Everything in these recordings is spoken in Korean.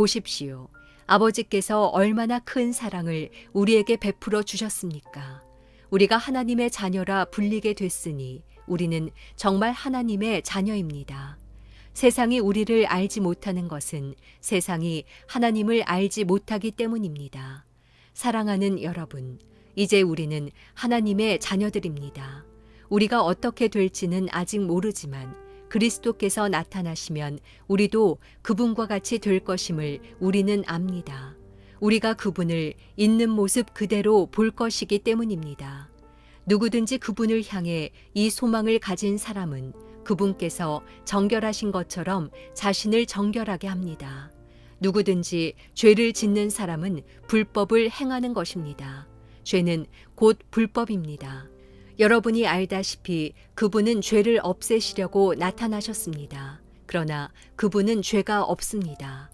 보십시오. 아버지께서 얼마나 큰 사랑을 우리에게 베풀어 주셨습니까? 우리가 하나님의 자녀라 불리게 됐으니 우리는 정말 하나님의 자녀입니다. 세상이 우리를 알지 못하는 것은 세상이 하나님을 알지 못하기 때문입니다. 사랑하는 여러분, 이제 우리는 하나님의 자녀들입니다. 우리가 어떻게 될지는 아직 모르지만 그리스도께서 나타나시면 우리도 그분과 같이 될 것임을 우리는 압니다. 우리가 그분을 있는 모습 그대로 볼 것이기 때문입니다. 누구든지 그분을 향해 이 소망을 가진 사람은 그분께서 정결하신 것처럼 자신을 정결하게 합니다. 누구든지 죄를 짓는 사람은 불법을 행하는 것입니다. 죄는 곧 불법입니다. 여러분이 알다시피 그분은 죄를 없애시려고 나타나셨습니다. 그러나 그분은 죄가 없습니다.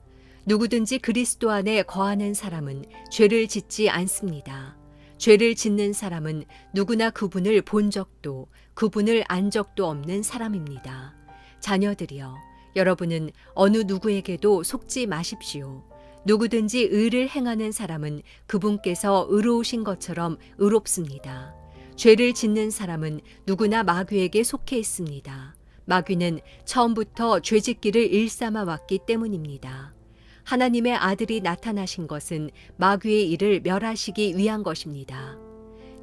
누구든지 그리스도 안에 거하는 사람은 죄를 짓지 않습니다. 죄를 짓는 사람은 누구나 그분을 본 적도 그분을 안 적도 없는 사람입니다. 자녀들이여, 여러분은 어느 누구에게도 속지 마십시오. 누구든지 의를 행하는 사람은 그분께서 의로우신 것처럼 의롭습니다. 죄를 짓는 사람은 누구나 마귀에게 속해 있습니다. 마귀는 처음부터 죄짓기를 일삼아 왔기 때문입니다. 하나님의 아들이 나타나신 것은 마귀의 일을 멸하시기 위한 것입니다.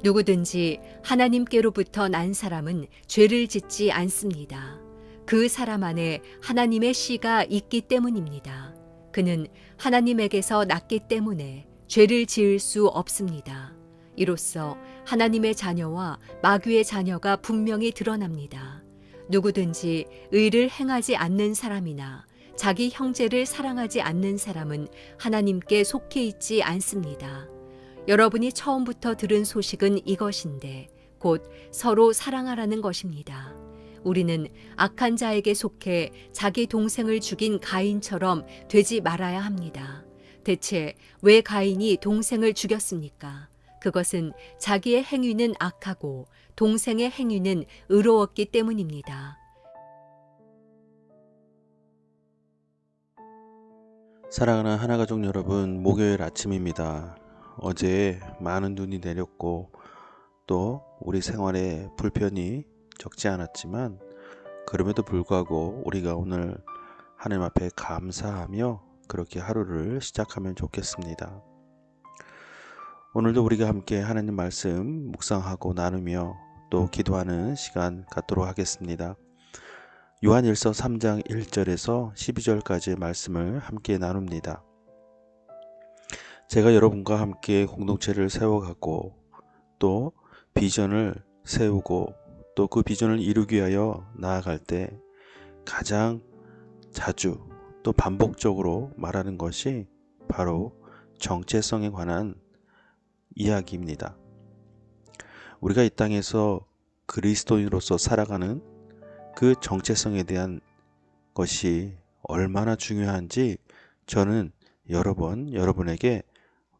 누구든지 하나님께로부터 난 사람은 죄를 짓지 않습니다. 그 사람 안에 하나님의 씨가 있기 때문입니다. 그는 하나님에게서 났기 때문에 죄를 지을 수 없습니다. 이로써 하나님의 자녀와 마귀의 자녀가 분명히 드러납니다. 누구든지 의를 행하지 않는 사람이나 자기 형제를 사랑하지 않는 사람은 하나님께 속해 있지 않습니다. 여러분이 처음부터 들은 소식은 이것인데 곧 서로 사랑하라는 것입니다. 우리는 악한 자에게 속해 자기 동생을 죽인 가인처럼 되지 말아야 합니다. 대체 왜 가인이 동생을 죽였습니까? 그것은 자기의 행위는 악하고 동생의 행위는 의로웠기 때문입니다. 사랑하는 하나가족 여러분, 목요일 아침입니다. 어제 많은 눈이 내렸고 또 우리 생활에 불편이 적지 않았지만 그럼에도 불구하고 우리가 오늘 하나님 앞에 감사하며 그렇게 하루를 시작하면 좋겠습니다. 오늘도 우리가 함께 하나님 말씀 묵상하고 나누며 또 기도하는 시간 갖도록 하겠습니다. 요한일서 3장 1절에서 12절까지의 말씀을 함께 나눕니다. 제가 여러분과 함께 공동체를 세워가고 또 비전을 세우고 또 그 비전을 이루기 위하여 나아갈 때 가장 자주 또 반복적으로 말하는 것이 바로 정체성에 관한 이야기입니다. 우리가 이 땅에서 그리스도인으로서 살아가는 그 정체성에 대한 것이 얼마나 중요한지 저는 여러 번 여러분에게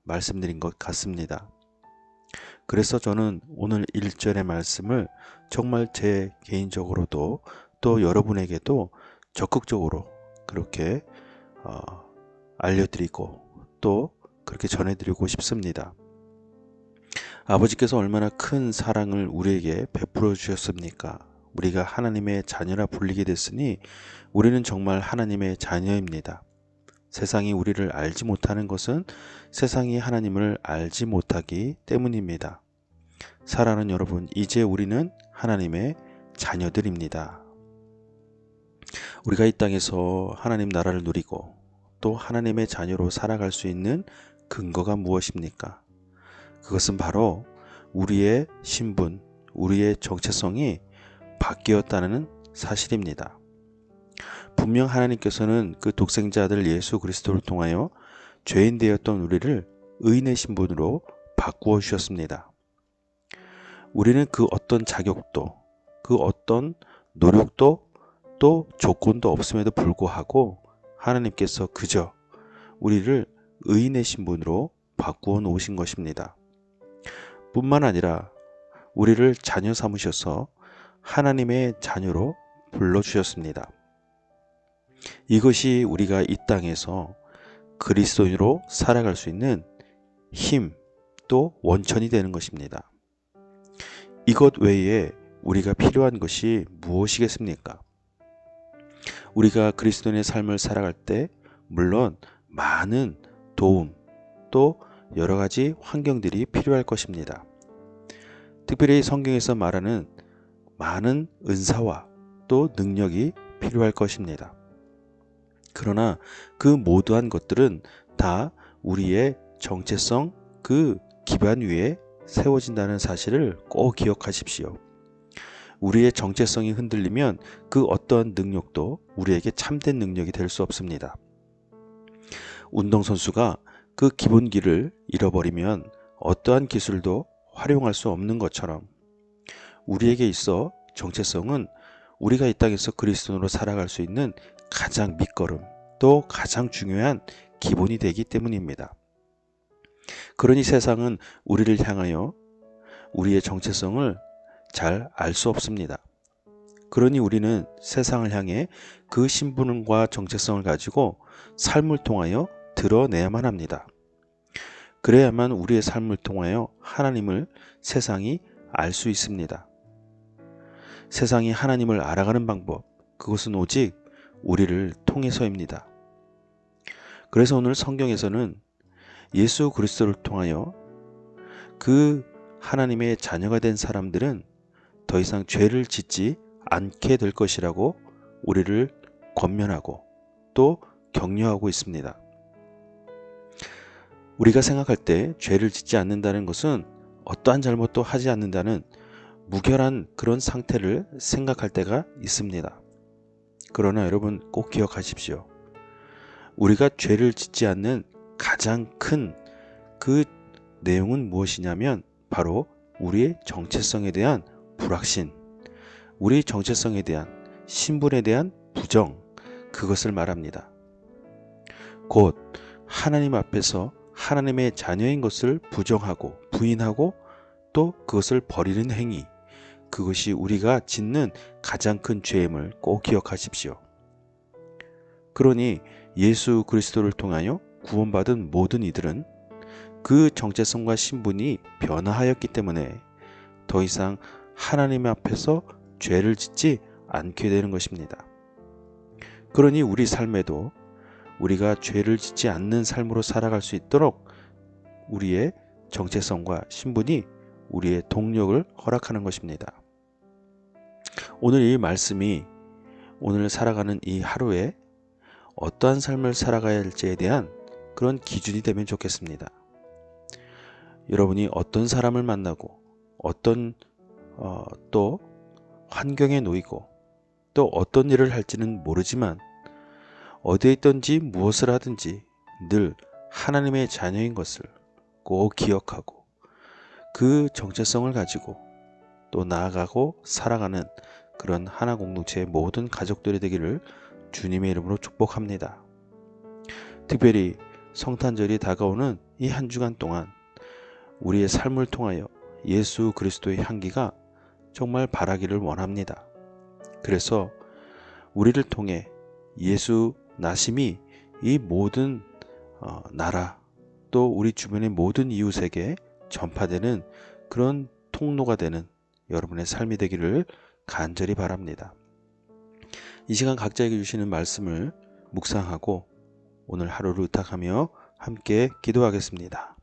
말씀드린 것 같습니다. 그래서 저는 오늘 1절의 말씀을 정말 제 개인적으로도 또 여러분에게도 적극적으로 그렇게 알려드리고 또 그렇게 전해드리고 싶습니다. 아버지께서 얼마나 큰 사랑을 우리에게 베풀어 주셨습니까? 우리가 하나님의 자녀라 불리게 됐으니 우리는 정말 하나님의 자녀입니다. 세상이 우리를 알지 못하는 것은 세상이 하나님을 알지 못하기 때문입니다. 사랑하는 여러분, 이제 우리는 하나님의 자녀들입니다. 우리가 이 땅에서 하나님 나라를 누리고 또 하나님의 자녀로 살아갈 수 있는 근거가 무엇입니까? 그것은 바로 우리의 신분, 우리의 정체성이 바뀌었다는 사실입니다. 분명 하나님께서는 그 독생자 아들 예수 그리스도를 통하여 죄인 되었던 우리를 의인의 신분으로 바꾸어 주셨습니다. 우리는 그 어떤 자격도, 그 어떤 노력도 또 조건도 없음에도 불구하고 하나님께서 그저 우리를 의인의 신분으로 바꾸어 놓으신 것입니다. 뿐만 아니라 우리를 자녀 삼으셔서 하나님의 자녀로 불러주셨습니다. 이것이 우리가 이 땅에서 그리스도인으로 살아갈 수 있는 힘, 또 원천이 되는 것입니다. 이것 외에 우리가 필요한 것이 무엇이겠습니까? 우리가 그리스도인의 삶을 살아갈 때 물론 많은 도움, 또 여러 가지 환경들이 필요할 것입니다. 특별히 성경에서 말하는 많은 은사와 또 능력이 필요할 것입니다. 그러나 그 모두한 것들은 다 우리의 정체성 그 기반 위에 세워진다는 사실을 꼭 기억하십시오. 우리의 정체성이 흔들리면 그 어떠한 능력도 우리에게 참된 능력이 될 수 없습니다. 운동선수가 그 기본기를 잃어버리면 어떠한 기술도 활용할 수 없는 것처럼 우리에게 있어 정체성은 우리가 이 땅에서 그리스도인으로 살아갈 수 있는 가장 밑거름 또 가장 중요한 기본이 되기 때문입니다. 그러니 세상은 우리를 향하여 우리의 정체성을 잘 알 수 없습니다. 그러니 우리는 세상을 향해 그 신분과 정체성을 가지고 삶을 통하여 드러내야만 합니다. 그래야만 우리의 삶을 통하여 하나님을 세상이 알 수 있습니다. 세상이 하나님을 알아가는 방법, 그것은 오직 우리를 통해서입니다. 그래서 오늘 성경에서는 예수 그리스도를 통하여 그 하나님의 자녀가 된 사람들은 더 이상 죄를 짓지 않게 될 것이라고 우리를 권면하고 또 격려하고 있습니다. 우리가 생각할 때 죄를 짓지 않는다는 것은 어떠한 잘못도 하지 않는다는 무결한 그런 상태를 생각할 때가 있습니다. 그러나 여러분 꼭 기억하십시오. 우리가 죄를 짓지 않는 가장 큰 그 내용은 무엇이냐면 바로 우리의 정체성에 대한 불확신, 우리 정체성에 대한 신분에 대한 부정, 그것을 말합니다. 곧 하나님 앞에서 하나님의 자녀인 것을 부정하고 부인하고 또 그것을 버리는 행위, 그것이 우리가 짓는 가장 큰 죄임을 꼭 기억하십시오. 그러니 예수 그리스도를 통하여 구원받은 모든 이들은 그 정체성과 신분이 변화하였기 때문에 더 이상 하나님 앞에서 죄를 짓지 않게 되는 것입니다. 그러니 우리 삶에도 우리가 죄를 짓지 않는 삶으로 살아갈 수 있도록 우리의 정체성과 신분이 우리의 동력을 허락하는 것입니다. 오늘 이 말씀이 오늘 살아가는 이 하루에 어떠한 삶을 살아가야 할지에 대한 그런 기준이 되면 좋겠습니다. 여러분이 어떤 사람을 만나고 어떤 또 환경에 놓이고 또 어떤 일을 할지는 모르지만 어디에 있든지 무엇을 하든지 늘 하나님의 자녀인 것을 꼭 기억하고 그 정체성을 가지고 또 나아가고 살아가는 그런 하나 공동체의 모든 가족들이 되기를 주님의 이름으로 축복합니다. 특별히 성탄절이 다가오는 이 한 주간 동안 우리의 삶을 통하여 예수 그리스도의 향기가 정말 바라기를 원합니다. 그래서 우리를 통해 예수 나심이 이 모든 나라 또 우리 주변의 모든 이웃에게 전파되는 그런 통로가 되는 여러분의 삶이 되기를 간절히 바랍니다. 이 시간 각자에게 주시는 말씀을 묵상하고 오늘 하루를 의탁하며 함께 기도하겠습니다.